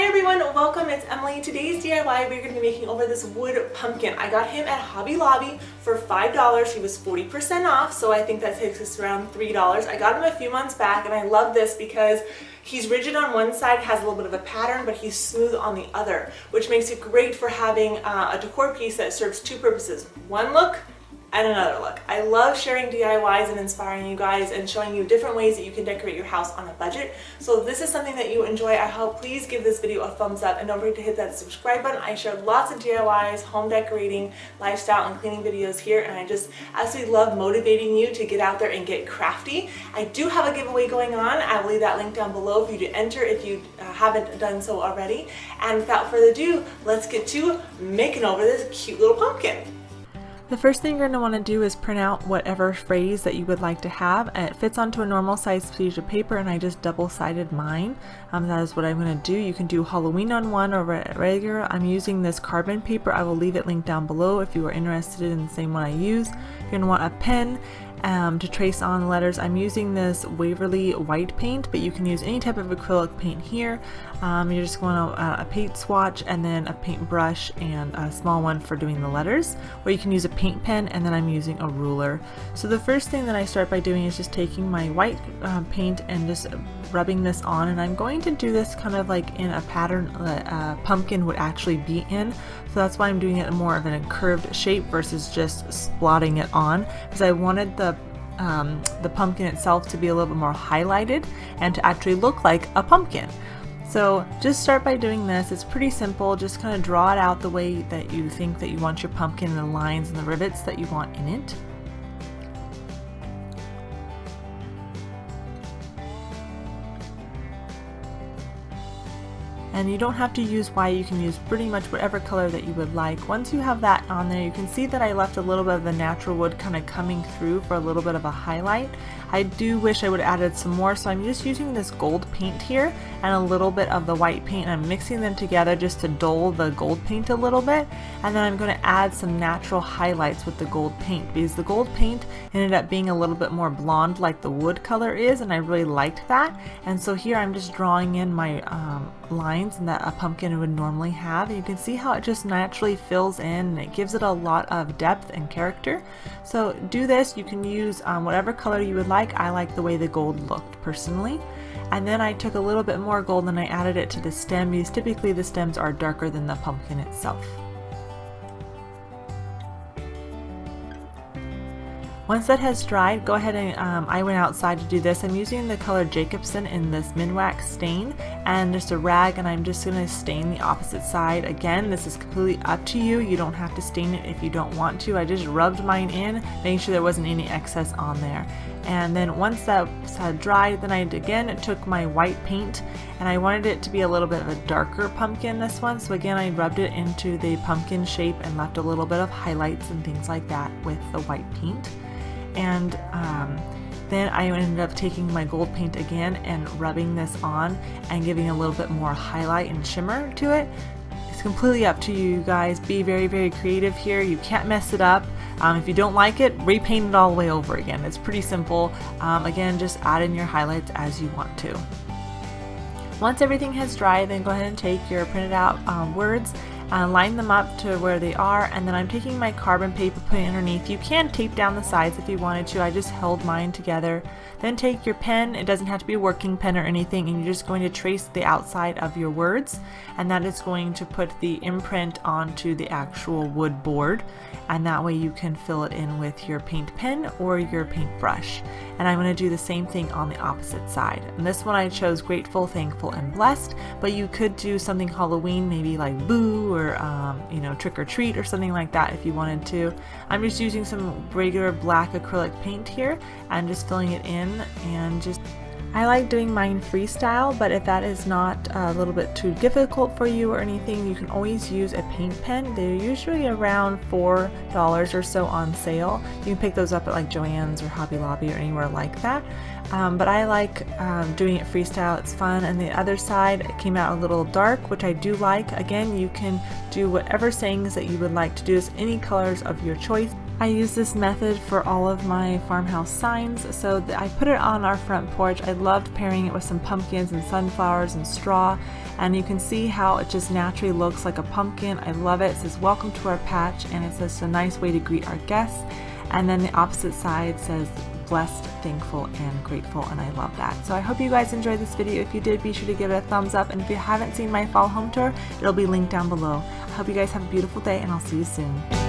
Hi everyone, welcome. It's Emily. Today's DIY, we're going to be making over this wood pumpkin. I got him at Hobby Lobby for $5. He was 40% off, so I think that takes us around $3. I got him a few months back, and I love this because he's rigid on one side, has a little bit of a pattern, but he's smooth on the other, which makes it great for having a decor piece that serves two purposes. One look and another look. I love sharing DIYs and inspiring you guys and showing you different ways that you can decorate your house on a budget. So if this is something that you enjoy, I hope please give this video a thumbs up and don't forget to hit that subscribe button. I share lots of DIYs, home decorating, lifestyle, and cleaning videos here, and I just absolutely love motivating you to get out there and get crafty. I do have a giveaway going on. I will leave that link down below for you to enter if you haven't done so already. And without further ado, let's get to making over this cute little pumpkin. The first thing you're going to want to do is print out whatever phrase that you would like to have. It fits onto a normal size piece of paper, and I just double-sided mine. That is what I'm going to do. You can do Halloween on one or regular. I'm using this carbon paper. I will leave it linked down below if you are interested in the same one I use. You're going to want a pen to trace on letters. I'm using this Waverly white paint, but you can use any type of acrylic paint here. You're just going to a paint swatch and then a paintbrush and a small one for doing the letters, or you can use a paint pen, and then I'm using a ruler. So the first thing that I start by doing is just taking my white paint and just rubbing this on, and I'm going to do this kind of like in a pattern that a pumpkin would actually be in. So that's why I'm doing it more of a curved shape versus just splotting it on, because I wanted the pumpkin itself to be a little bit more highlighted and to actually look like a pumpkin. So just start by doing this. It's pretty simple. Just kind of draw it out the way that you think that you want your pumpkin, and the lines and the rivets that you want in it. And you don't have to use white, you can use pretty much whatever color that you would like. Once you have that on there, you can see that I left a little bit of the natural wood kind of coming through for a little bit of a highlight. I do wish I would have added some more, so I'm just using this gold paint here and a little bit of the white paint, and I'm mixing them together just to dull the gold paint a little bit. And then I'm going to add some natural highlights with the gold paint, because the gold paint ended up being a little bit more blonde like the wood color is, and I really liked that. And so here I'm just drawing in my lines and that a pumpkin would normally have, and you can see how it just naturally fills in and it gives it a lot of depth and character. So do this. You can use whatever color you would like. I like the way the gold looked personally. And then I took a little bit more gold and I added it to the stem, because typically the stems are darker than the pumpkin itself. Once that has dried, go ahead and I went outside to do this. I'm using the color Jacobson in this Minwax stain and just a rag, and I'm just going to stain the opposite side. Again, this is completely up to you. You don't have to stain it if you don't want to. I just rubbed mine in, making sure there wasn't any excess on there. And then once that had dried, then I again took my white paint, and I wanted it to be a little bit of a darker pumpkin, this one. So again, I rubbed it into the pumpkin shape and left a little bit of highlights and things like that with the white paint. And then I ended up taking my gold paint again and rubbing this on and giving a little bit more highlight and shimmer to it. It's completely up to you guys. Be very, very creative here. You can't mess it up. If you don't like it, repaint it all the way over again. It's pretty simple. Again, just add in your highlights as you want to. Once everything has dried, then go ahead and take your printed out words, line them up to where they are, and then I'm taking my carbon paper, putting it underneath. You can tape down the sides if you wanted to. I just held mine together. Then take your pen, it doesn't have to be a working pen or anything, and you're just going to trace the outside of your words, and that is going to put the imprint onto the actual wood board, and that way you can fill it in with your paint pen or your paintbrush. And I'm going to do the same thing on the opposite side. And this one I chose grateful, thankful, and blessed, but you could do something Halloween, maybe like boo or you know, trick or treat or something like that if you wanted to. I'm just using some regular black acrylic paint here and just filling it in, and just I like doing mine freestyle, but if that is not a little bit too difficult for you or anything, you can always use a paint pen. They're usually around $4 or so on sale. You can pick those up at like Joann's or Hobby Lobby or anywhere like that. But I like doing it freestyle. It's fun. And the other side, it came out a little dark, which I do like. Again, you can do whatever sayings that you would like to do, any colors of your choice. I use this method for all of my farmhouse signs, so I put it on our front porch. I loved pairing it with some pumpkins and sunflowers and straw, and you can see how it just naturally looks like a pumpkin. I love it. It says welcome to our patch, and it's just a nice way to greet our guests. And then the opposite side says blessed, thankful, and grateful, and I love that. So I hope you guys enjoyed this video. If you did, be sure to give it a thumbs up, and if you haven't seen my fall home tour, it'll be linked down below. I hope you guys have a beautiful day, and I'll see you soon.